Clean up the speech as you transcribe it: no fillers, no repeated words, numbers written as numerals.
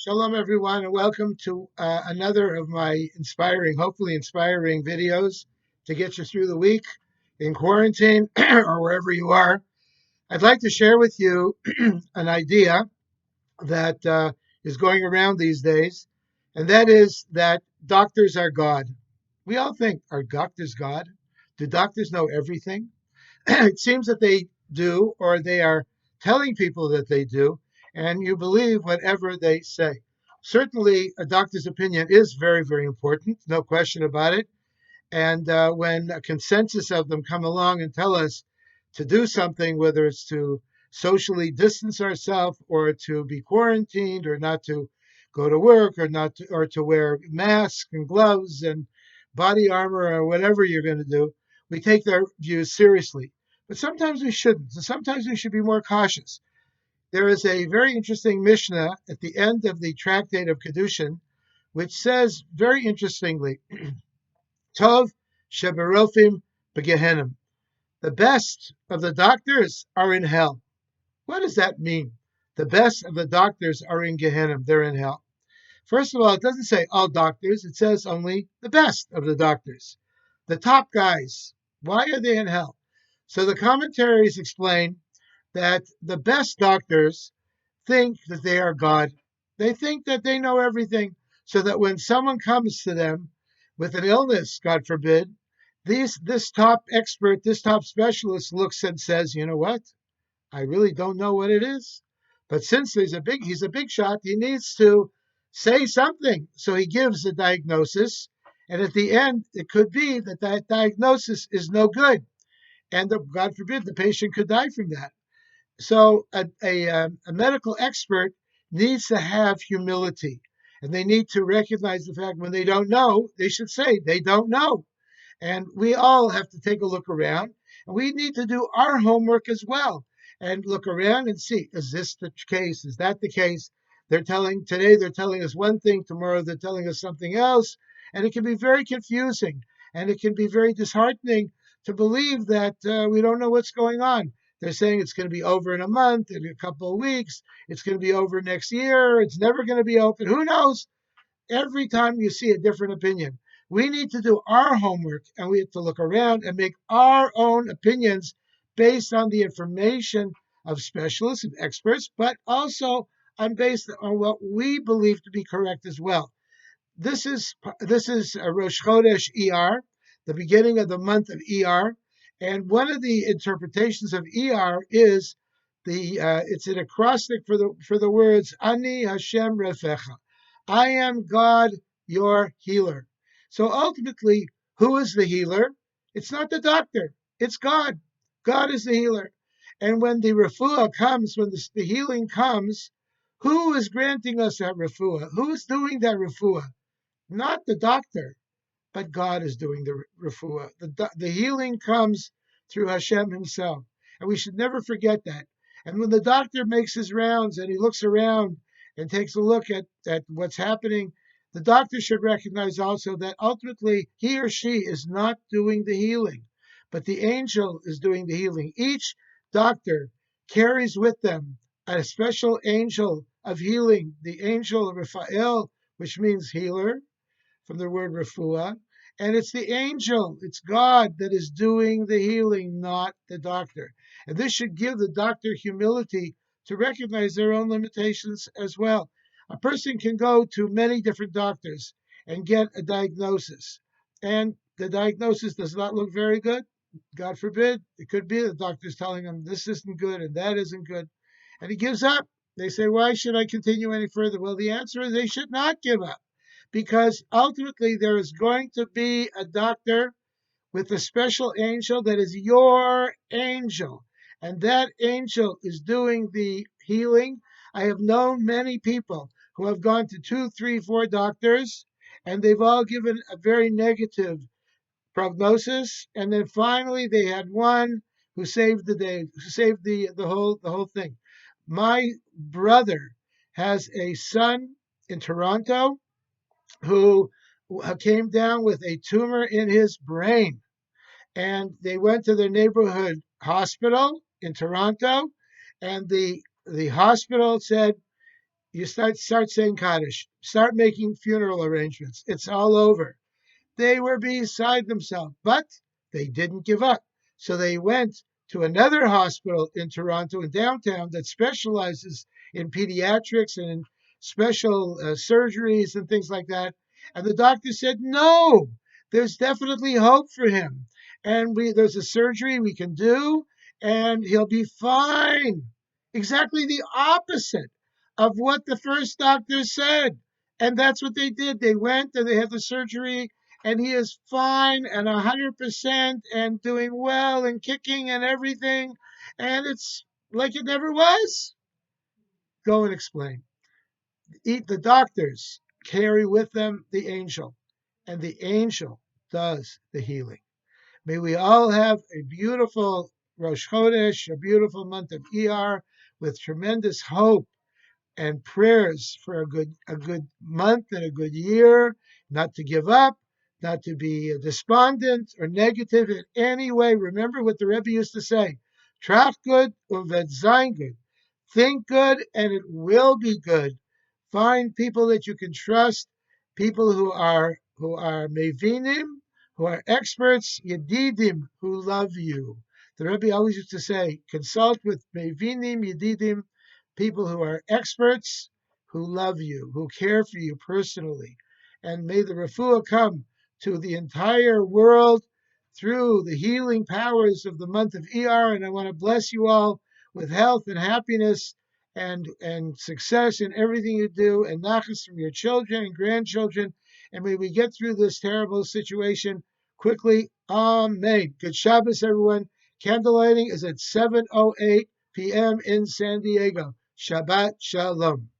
Shalom, everyone, and welcome to another of my hopefully inspiring videos to get you through the week in quarantine or wherever you are. I'd like to share with you an idea that is going around these days, and that is that doctors are God. We all think, are doctors God? Do doctors know everything? It seems that they do, or they are telling people that they do, and you believe whatever they say. Certainly, a doctor's opinion is very, very important, no question about it. And when a consensus of them come along and tell us to do something, whether it's to socially distance ourselves or to be quarantined or not to go to work or to wear masks and gloves and body armor or whatever you're going to do, we take their views seriously. But sometimes we shouldn't. And sometimes we should be more cautious. There is a very interesting Mishnah at the end of the Tractate of Kedushin, which says very interestingly, Tov sheberofim begehenim. The best of the doctors are in hell. What does that mean? The best of the doctors are in Gehenna. They're in hell. First of all, it doesn't say all doctors. It says only the best of the doctors. The top guys. Why are they in hell? So the commentaries explain that the best doctors think that they are God. They think that they know everything, so that when someone comes to them with an illness, God forbid, this top expert, this top specialist looks and says, you know what? I really don't know what it is. But since he's a big shot, he needs to say something. So he gives a diagnosis. And at the end, it could be that that diagnosis is no good. And God forbid, the patient could die from that. So a medical expert needs to have humility. And they need to recognize the fact when they don't know, they should say they don't know. And we all have to take a look around, and we need to do our homework as well and look around and see, is this the case? Is that the case? Today they're telling us one thing, tomorrow they're telling us something else. And it can be very confusing, and it can be very disheartening to believe that we don't know what's going on. They're saying it's going to be over in a month, in a couple of weeks. It's going to be over next year. It's never going to be open. Who knows? Every time you see a different opinion, we need to do our homework and we have to look around and make our own opinions based on the information of specialists and experts, but also based on what we believe to be correct as well. This is a Rosh Chodesh Iyar, the beginning of the month of Iyar, and one of the interpretations of Iyar is it's an acrostic for the words Ani Hashem Refecha. I am God, your healer. So ultimately, who is the healer? It's not the doctor. It's God. God is the healer. And when the refuah comes, when the healing comes, who is granting us that refuah? Who is doing that refuah? Not the doctor, but God is doing the refuah. The healing comes through Hashem himself. And we should never forget that. And when the doctor makes his rounds and he looks around and takes a look at what's happening, the doctor should recognize also that ultimately he or she is not doing the healing, but the angel is doing the healing. Each doctor carries with them a special angel of healing, the angel Raphael, which means healer, from the word refuah, and it's the angel, it's God that is doing the healing, not the doctor. And this should give the doctor humility to recognize their own limitations as well. A person can go to many different doctors and get a diagnosis, and the diagnosis does not look very good. God forbid, it could be the doctor's telling him this isn't good and that isn't good, and he gives up. They say, why should I continue any further? Well, the answer is they should not give up, because ultimately there is going to be a doctor with a special angel that is your angel, and that angel is doing the healing. I have known many people who have gone to 2, 3, 4 doctors, and they've all given a very negative prognosis, and then finally they had one who saved the day, who saved the whole thing. My brother has a son in Toronto who came down with a tumor in his brain. And they went to their neighborhood hospital in Toronto, and the hospital said, You start saying Kaddish, start making funeral arrangements. It's all over. They were beside themselves, but they didn't give up. So they went to another hospital in Toronto, in downtown, that specializes in pediatrics and in special surgeries and things like that. And the doctor said, no, there's definitely hope for him. And there's a surgery we can do, and he'll be fine. Exactly the opposite of what the first doctor said. And that's what they did. They went and they had the surgery, and he is fine and 100% and doing well and kicking and everything. And it's like it never was. Go and explain. The doctors carry with them the angel, and the angel does the healing. May we all have a beautiful Rosh Chodesh, a beautiful month of Iyar with tremendous hope and prayers for a good month and a good year, not to give up, not to be despondent or negative in any way. Remember what the Rebbe used to say: "Trach good und sein good." Think good, and it will be good. Find people that you can trust, people who are mevinim, who are experts, yedidim, who love you. The Rebbe always used to say, consult with mevinim, yedidim, people who are experts, who love you, who care for you personally. And may the refuah come to the entire world through the healing powers of the month of Iyar. And I want to bless you all with health and happiness and success in everything you do, and nachas from your children and grandchildren. And may we get through this terrible situation quickly. Amen. Good Shabbos, everyone. Candle lighting is at 7:08 p.m. in San Diego. Shabbat Shalom.